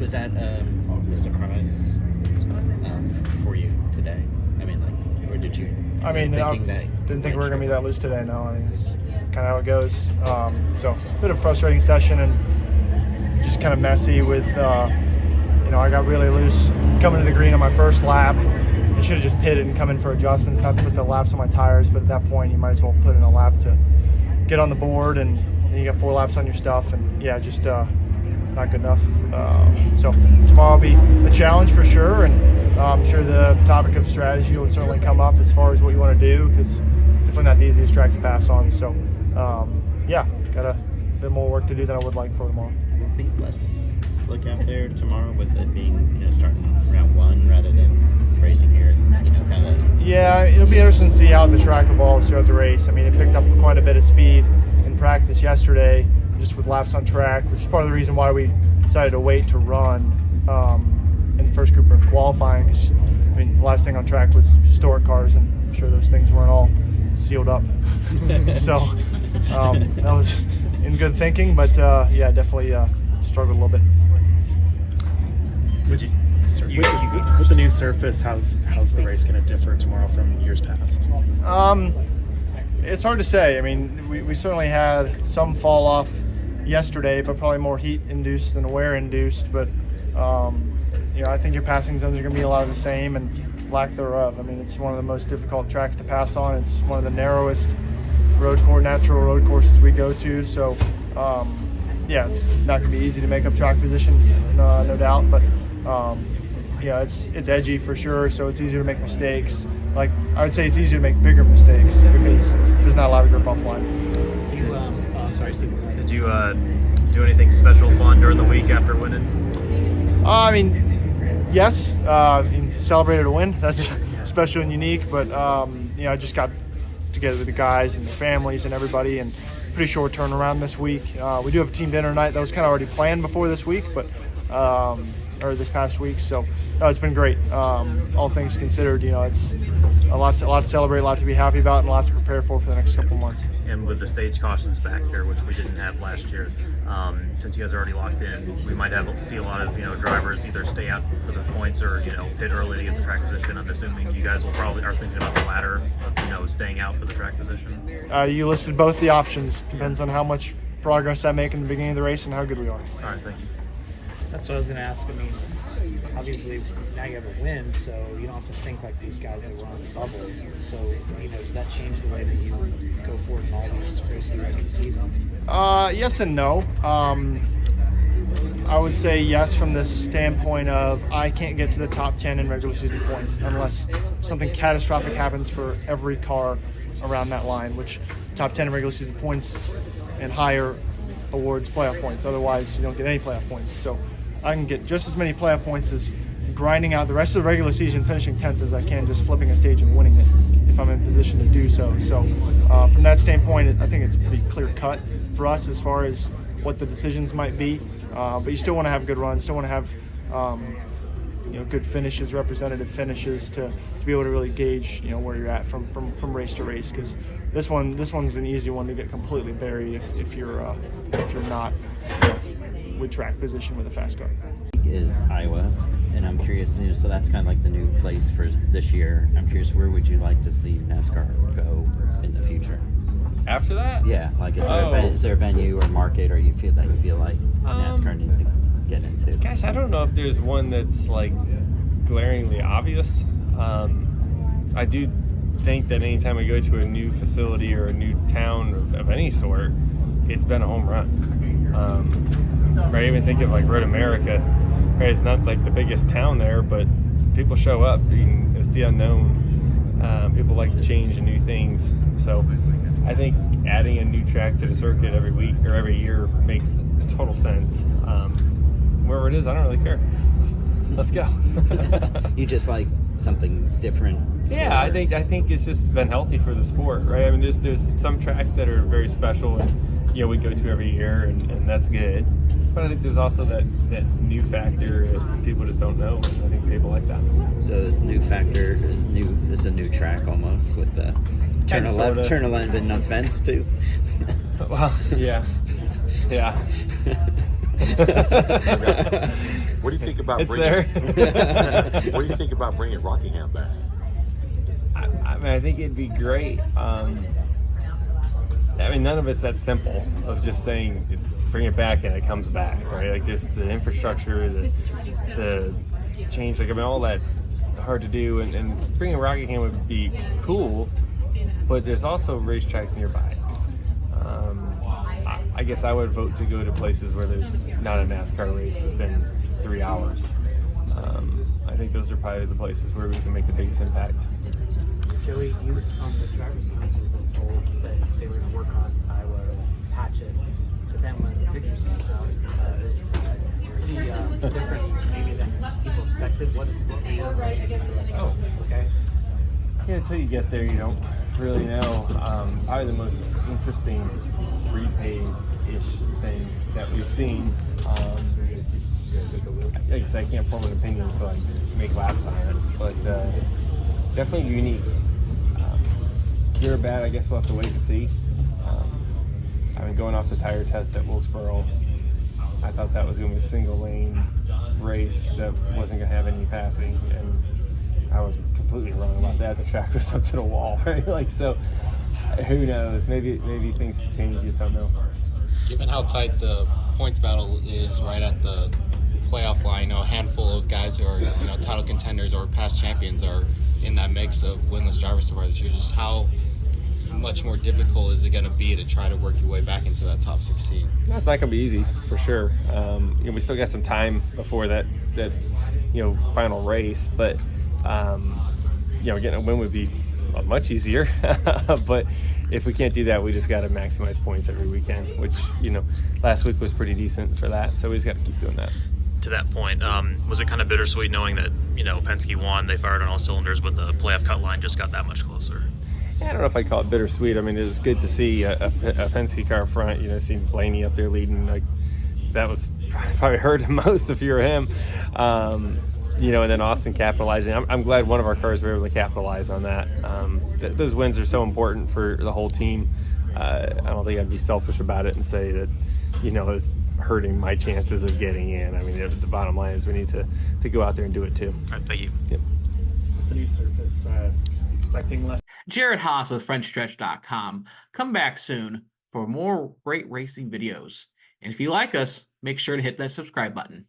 Was that a surprise for you today? I mean, like, or did you? I mean, didn't think we were going to be that loose today, no. I mean, it's kind of how it goes. So, a bit of a frustrating session and just kind of messy with, I got really loose coming to the green on my first lap. I should have just pitted and come in for adjustments, not to put the laps on my tires, but at that point, you might as well put in a lap to get on the board, and then you got 4 laps on your stuff, and yeah, just not good enough. So tomorrow will be a challenge for sure, and I'm sure the topic of strategy will certainly come up as far as what you want to do, because it's definitely not the easiest track to pass on. So yeah, got a bit more work to do than I would like for tomorrow. I think less slick out there tomorrow with it being starting round 1 rather than racing here, kind of. Yeah, it'll be interesting to see how the track evolves throughout the race. I mean, it picked up quite a bit of speed in practice yesterday, just with laps on track, which is part of the reason why we decided to wait to run in the first group of qualifying. Because I mean, the last thing on track was historic cars, and I'm sure those things weren't all sealed up. So that was in good thinking, but yeah, definitely struggled a little bit. With the new surface, how's the race going to differ tomorrow from years past? It's hard to say. I mean, we certainly had some fall off yesterday, but probably more heat induced than wear induced. But I think your passing zones are going to be a lot of the same and lack thereof. I mean, it's one of the most difficult tracks to pass on. It's one of the narrowest natural road courses we go to. So yeah, it's not going to be easy to make up track position, no doubt. But yeah, it's edgy for sure, so it's easier to make mistakes. Like, I would say it's easier to make bigger mistakes because there's not a lot of grip offline. I'm sorry, Steve. Did you do anything special fun during the week after winning? I mean, yes. Celebrated a win. That's special and unique. But I just got together with the guys and the families and everybody, and pretty short turnaround this week. We do have a team dinner night that was kind of already planned before this week, but or this past week. So it's been great. All things considered, it's a lot to celebrate, a lot to be happy about, and a lot to prepare for the next couple months. And with the stage cautions back here, which we didn't have last year, since you guys are already locked in, we might see a lot of drivers either stay out for the points or pit early to get the track position. I'm assuming you guys will probably are thinking about the latter of staying out for the track position. You listed both the options. Depends on how much progress I make in the beginning of the race and how good we are. All right, thank you. That's what I was going to ask. I mean, obviously now you have a win, so you don't have to think like these guys that were on the bubble. So, does that change the way that you go forward in all these races the rest of the season? Yes and no. I would say yes from the standpoint of I can't get to the top 10 in regular season points unless something catastrophic happens for every car around that line, which top 10 in regular season points and higher awards playoff points. Otherwise, you don't get any playoff points. So I can get just as many playoff points as grinding out the rest of the regular season, finishing 10th, as I can just flipping a stage and winning it if I'm in position to do so. So from that standpoint, I think it's pretty clear cut for us as far as what the decisions might be. But you still want to have good runs, still want to have good finishes, representative finishes to be able to really gauge where you're at from race to race, because this one's an easy one to get completely buried if you're not with track position with a fast car. Is Iowa, and I'm curious, so that's kind of like the new place for this year. I'm curious, where would you like to see NASCAR go in the future? After that? Yeah, like is there a venue or market, or you feel like NASCAR needs to get into? Gosh, I don't know if there's one that's like glaringly obvious. I do think that anytime we go to a new facility or a new town of any sort, it's been a home run. Right, even think of like Road America. Right, it's not like the biggest town there, but people show up. It's the unknown. People like to change and new things. So I think adding a new track to the circuit every week or every year makes total sense. Wherever it is, I don't really care. Let's go. You just like something different? Yeah, I think it's just been healthy for the sport, right? I mean, there's some tracks that are very special and we go to every year, and that's good. But I think there's also that new factor that people just don't know, and I think people like that. So this new factor, this is a new track almost with the turn 11 on fence too. Well, yeah. Were What do you think about It's bringing? there. What do you think about bringing Rockingham back? I mean, I think it'd be great. I mean, none of it's that simple of just saying bring it back and it comes back, right? Like just the infrastructure, the change, like I mean, all that's hard to do, and bringing Rockingham would be cool, but there's also racetracks nearby. I guess I would vote to go to places where there's not a NASCAR race within 3 hours. I think those are probably the places where we can make the biggest impact. Joey, you on the drivers' council were told that they were going to work on Iowa, patch it, but then when the pictures came out, it was different maybe than people expected. What were your impressions? Oh. Okay. Yeah, until you get there, you don't really know. Probably the most interesting repave-ish thing that we've seen. Like I said, I can't form an opinion until I make laps on it, but definitely unique. Good or bad, I guess we'll have to wait and see. I mean, going off the tire test at Wilkesboro, I thought that was going to be a single lane race that wasn't going to have any passing, and I was completely wrong about that. The track was up to the wall, right? Like, so who knows? Maybe things change. You just don't know. Given how tight the points battle is right at the playoff line, a handful of guys who are title contenders or past champions are in that mix of winless drivers so far this year. Just how much more difficult is it going to be to try to work your way back into that top 16? It's not going to be easy for sure. We still got some time before that final race, but getting a win would be much easier. But if we can't do that, we just got to maximize points every weekend, which last week was pretty decent for that. So we just got to keep doing that. To that point, was it kind of bittersweet knowing that Penske won, they fired on all cylinders, but the playoff cut line just got that much closer? Yeah, I don't know if I call it bittersweet. I mean, it was good to see a Penske car front. Seeing Blaney up there leading, like that was probably hurt the most if you're him. And then Austin capitalizing. I'm glad one of our cars were able to capitalize on that. Those wins are so important for the whole team. I don't think I'd be selfish about it and say that, it's hurting my chances of getting in. I mean, the bottom line is we need to go out there and do it too. All right, thank you. Yep. The new surface, expecting less. Jared Haas with Frontstretch.com. Come back soon for more great racing videos. And if you like us, make sure to hit that subscribe button.